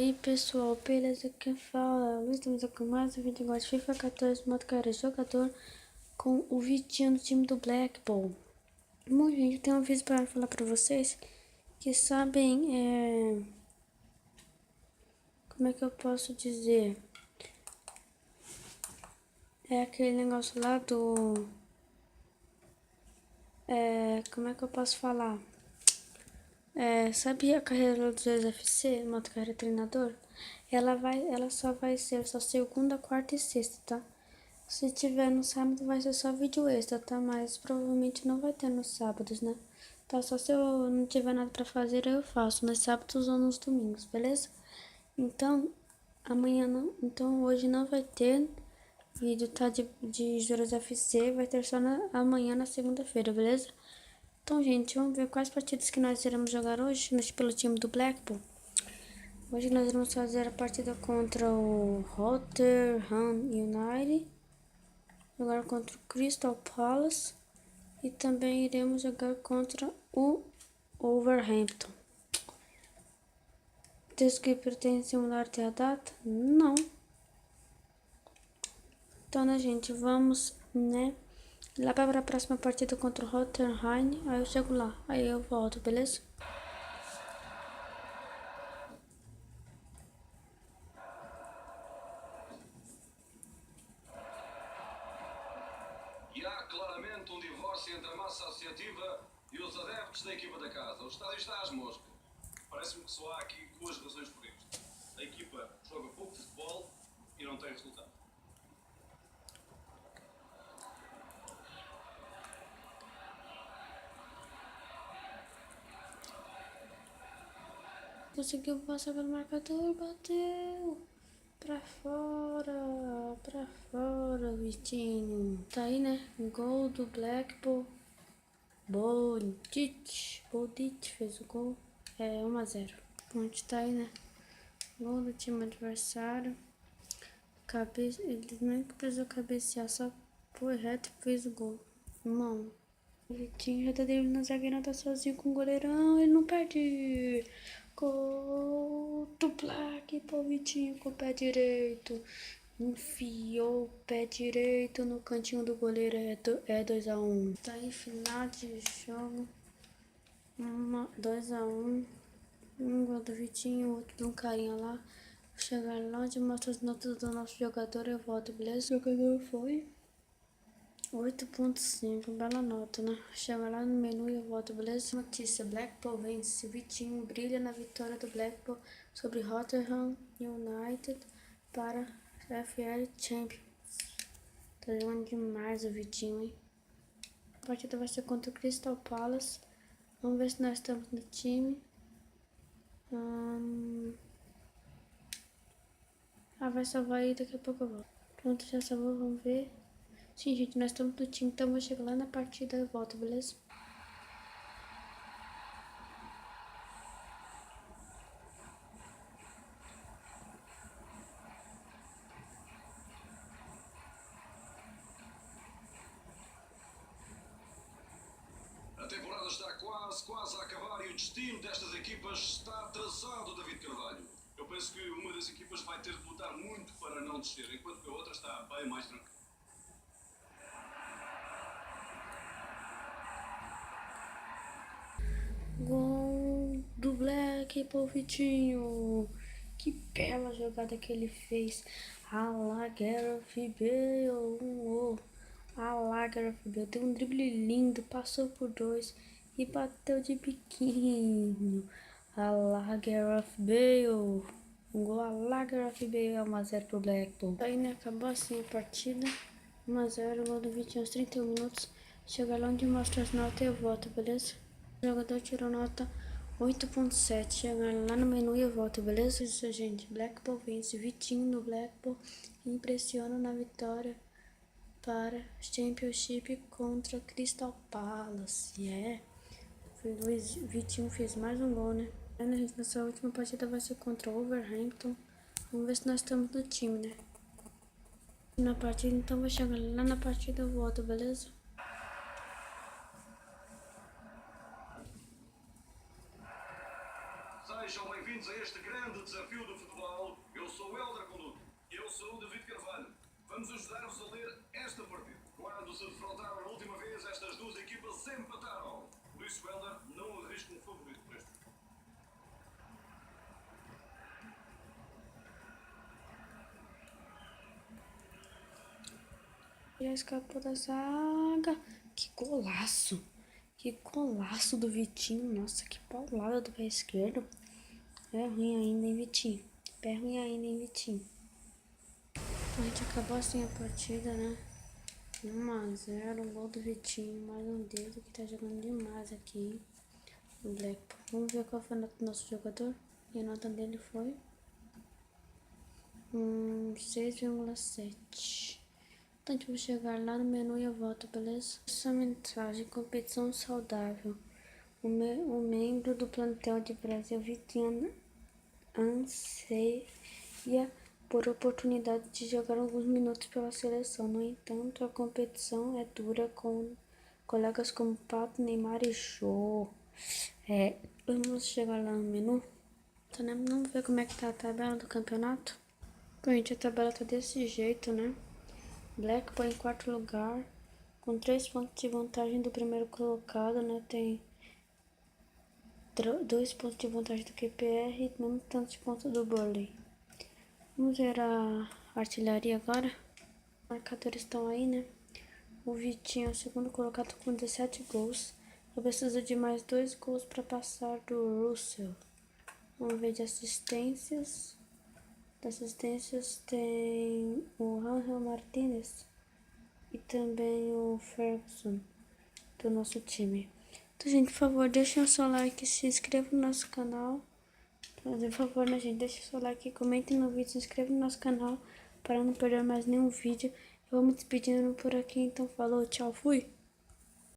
aí pessoal, beleza? Quem fala é o Luiz, estamos aqui com mais um vídeo igual de FIFA 14, modo cara jogador com o Vitinho do time do Black Bull. Bom gente, eu tenho um vídeo para falar para vocês que sabem, como é que eu posso dizer, é aquele negócio lá do, como é que eu posso falar, sabe a carreira dos UFC, modo carreira treinador? Ela só vai ser só segunda, quarta e sexta, tá? Se tiver no sábado vai ser só vídeo extra, tá? Mas provavelmente não vai ter nos sábados, né? Tá? Só se eu não tiver nada pra fazer, eu faço nos sábados ou nos domingos, beleza? Então, amanhã não... Então, hoje não vai ter vídeo, tá? De Juros FC, vai ter só amanhã, na segunda-feira, beleza? Então, gente, vamos ver quais partidas que nós iremos jogar hoje pelo time do Blackpool. Hoje nós vamos fazer a partida contra o Rotherham United, jogar contra o Crystal Palace e também iremos jogar contra o Wolverhampton. Diz que pretende simular até a data? Não. Então, né, gente, vamos, né, lá para a próxima partida contra o Rotherham. Aí eu chego lá, aí eu volto, beleza? E há claramente um divórcio entre a massa associativa e os adeptos da equipa da casa. O estádio está às moscas. Parece-me que só há aqui duas razões por isto. A equipa joga pouco futebol e não tem resultado. Conseguiu passar pelo marcador, bateu pra fora, Vitinho. Tá aí, né? Gol do Blackpool. Bodic fez o gol. 1-0. Ponte tá aí, né? Gol do time adversário. Ele nem que precisou cabecear, só foi reto e fez o gol. Mano, o Vitinho já tá driblando na zagueira, tá sozinho com o goleirão, ele não perde. Gol do Blackpool, Vitinho com o pé direito. Enfiou o pé direito no cantinho do goleiro, é 2-1. Tá em final de jogo. 2-1. Um gol do Vitinho, outro de um carinha lá. Vou chegar lá onde mostra as notas do nosso jogador, eu volto, beleza? O jogador foi 8.5, bela nota, né? Chega lá no menu e eu volto, beleza? Notícia: Blackpool vence. Vitinho brilha na vitória do Blackpool sobre Rotherham United para FL Champions. Tá jogando demais o Vitinho, hein? A partida vai ser contra o Crystal Palace. Vamos ver se nós estamos no time. Vai salvar aí, daqui a pouco eu volto. Pronto, já salvou, vamos ver. Sim, gente, nós estamos no time, então eu vou chegar lá na partida e volto, beleza? A temporada está quase a acabar e o destino destas equipas está traçado, David Carvalho. Eu penso que uma das equipas vai ter de lutar muito para não descer, enquanto que a outra está bem mais tranquila. Gol do Blackpool, Vitinho. Que bela jogada que ele fez. A lá, Gareth Bale. A lá, Gareth Bale. Deu um drible lindo, passou por dois e bateu de biquinho. A lá, Gareth Bale. Um gol a lá, Gareth Bale. 1-0 pro Blackpool. Aí, né, acabou assim a partida. 1-0, gol do Vitinho aos 31 minutos. Chega lá onde mostra as notas e eu volto, beleza? O jogador tirou nota 8.7. Chega lá no menu e eu volto, beleza? Isso, gente. Blackpool vence. Vitinho no Blackpool impressiona na vitória para Championship contra Crystal Palace. Vitinho fez mais um gol, né? Gente, nossa última partida vai ser contra o Wolverhampton. Vamos ver se nós estamos no time, né? Na partida, então vou chegar lá na partida e eu volto, beleza? Sejam bem-vindos a este grande desafio do futebol. sou o David Carvalho. Vamos ajudar-vos a ler esta partida. Quando se defrontaram a última vez, estas duas equipas empataram. Por isso, Helder, não arrisca um favorito para este. Já escapou da zaga. Que golaço! Que golaço do Vitinho. Nossa, que paulada do pé esquerdo. É ruim ainda, hein, Vitinho? Pé ruim ainda, hein, Vitinho? A gente acabou assim a partida, né? 1-0, gol do Vitinho. Mais um dedo que tá jogando demais aqui, hein? O Blackpool. Vamos ver qual foi a nota do nosso jogador. E a nota dele foi 6,7. Então, vou chegar lá no menu e eu volto, beleza? Essa mensagem: competição saudável. O membro do plantel de Brasil, Vitinho, anseia por oportunidade de jogar alguns minutos pela seleção. No entanto, a competição é dura com colegas como Pato, Neymar e Jô. Vamos chegar lá no menu. Então, né? Vamos ver como é que tá a tabela do campeonato. Bom, gente, a tabela tá desse jeito, né? Blackpool em quarto lugar, com 3 pontos de vantagem do primeiro colocado, né? Tem 2 pontos de vantagem do QPR e mesmo tanto de pontos do Burnley. Vamos ver a artilharia agora. Os marcadores estão aí, né? O Vitinho é o segundo colocado com 17 gols. Eu preciso de mais 2 gols para passar do Russell. Vamos ver de assistências. Das assistências tem o Ángel Martínez e também o Ferguson do nosso time. Então, gente, por favor, deixem o seu like, se inscrevam no nosso canal. Então, por favor, né, gente, deixem o seu like, comentem no vídeo, se inscrevam no nosso canal para não perder mais nenhum vídeo. Eu vou me despedindo por aqui, então falou, tchau, fui!